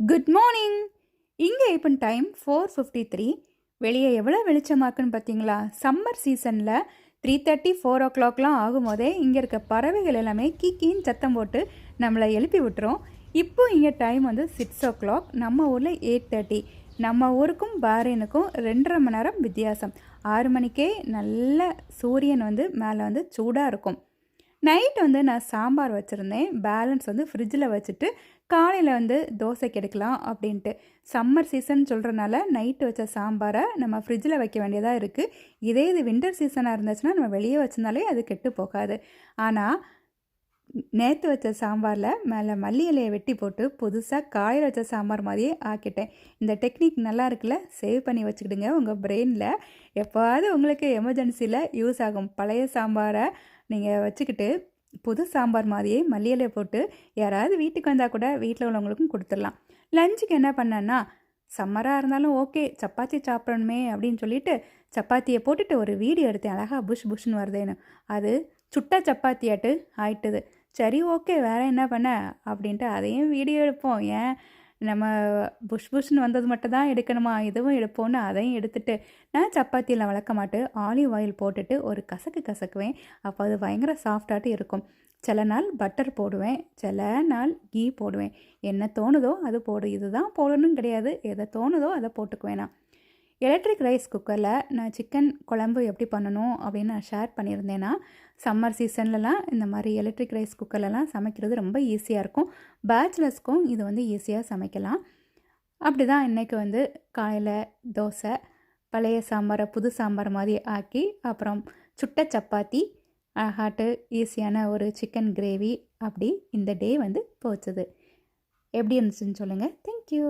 Good morning. இங்கே இப்போ time 4:53. வெளியே எவ்வளோ வெளிச்சமாக்குன்னு பார்த்தீங்களா? சம்மர் சீசனில் 3:30 4 o'clockலாம் ஆகும்போதே இங்கே இருக்க பறவைகள் எல்லாமே கீக்கின்னு சத்தம் போட்டு நம்மளை எழுப்பி விட்டுரும். இப்போ இங்கே டைம் வந்து 6 o'clock, நம்ம ஊரில் 8:30. நம்ம ஊருக்கும் பாரேனுக்கும் 2.5 மணி நேரம் வித்தியாசம். 6 மணிக்கே நல்ல சூரியன் வந்து மேலே வந்து சூடாக இருக்கும். நைட் வந்து நான் சாம்பார் வச்சுருந்தேன். பேலன்ஸ் வந்து ஃப்ரிட்ஜில் வச்சுட்டு காலையில் வந்து தோசைக்கு எடுக்கலாம் அப்படின்ட்டு. சம்மர் சீசன் சொல்கிறனால நைட்டு வச்ச சாம்பாரை நம்ம ஃப்ரிட்ஜில் வைக்க வேண்டியதாக இருக்குது. இது வின்டர் சீசனாக இருந்துச்சுன்னா நம்ம வெளியே வச்சிருந்தாலே அது கெட்டு போகாது. ஆனால் நேற்று வச்ச சாம்பாரில் மேலே மல்லி இலையை வெட்டி போட்டு புதுசாக காலையில் வச்ச சாம்பார் மாதிரியே ஆக்கிட்டேன். இந்த டெக்னிக் நல்லா இருக்குல்ல? சேவ் பண்ணி வச்சுக்கிடுங்க உங்கள் பிரெயினில். எப்போவாவது உங்களுக்கு எமர்ஜென்சியில் யூஸ் ஆகும். பழைய சாம்பாரை நீங்கள் வச்சுக்கிட்டு புது சாம்பார் மாதிரியே மல்லி இலையை போட்டு யாராவது வீட்டுக்கு வந்தால் கூட வீட்டில் உள்ளவங்களுக்கும் கொடுத்துடலாம். லஞ்சுக்கு என்ன பண்ணேன்னா, சம்மராக இருந்தாலும் ஓகே, சப்பாத்தி சாப்பிடணுமே அப்படின்னு சொல்லிட்டு சப்பாத்தியை போட்டுட்டு ஒரு வீடியோ எடுத்தேன். அழகாக புஷ்னு வருதேன்னு. அது சுட்ட சப்பாத்தியாட்டு ஆயிட்டுது. சரி, ஓகே, வேறு என்ன பண்ண அப்படின்ட்டு அதையும் வீடியோ எடுப்போம். ஏன் நம்ம புஷ்னு வந்தது மட்டும் தான் எடுக்கணுமா, இதுவும் எடுப்போன்னு அதையும் எடுத்துகிட்டு நான் சப்பாத்தியில் வளர்க்க மாட்டேன். ஆலிவ் ஆயில் போட்டுட்டு ஒரு கசக்குவேன். அப்போ அது பயங்கர சாஃப்டாகிட்டு இருக்கும். சில நாள் பட்டர் போடுவேன், சில நாள் கீ போடுவேன். என்ன தோணுதோ அது போடு. இதுதான் போடணும்னு கிடையாது, எதை தோணுதோ அதை போட்டுக்குவேன். நான் எலக்ட்ரிக் ரைஸ் குக்கரில் நான் சிக்கன் குழம்பு எப்படி பண்ணணும் அப்படின்னு நான் ஷேர் பண்ணியிருந்தேன்னா, சம்மர் சீசன்லலாம் இந்த மாதிரி எலக்ட்ரிக் ரைஸ் குக்கர்லலாம் சமைக்கிறது ரொம்ப ஈஸியாக இருக்கும். பேச்சுலர்ஸ்க்கும் இது வந்து ஈஸியாக சமைக்கலாம். அப்படி தான் இன்றைக்கி வந்து காலையில் தோசை, பழைய சாம்பாரை புது சாம்பார் மாதிரி ஆக்கி, அப்புறம் சுட்ட சப்பாத்தி, ஹாட்டு ஈஸியான ஒரு சிக்கன் கிரேவி, அப்படி இந்த டே வந்து போச்சுது. எப்படி இருந்துச்சுன்னு சொல்லுங்கள். தேங்க்யூ.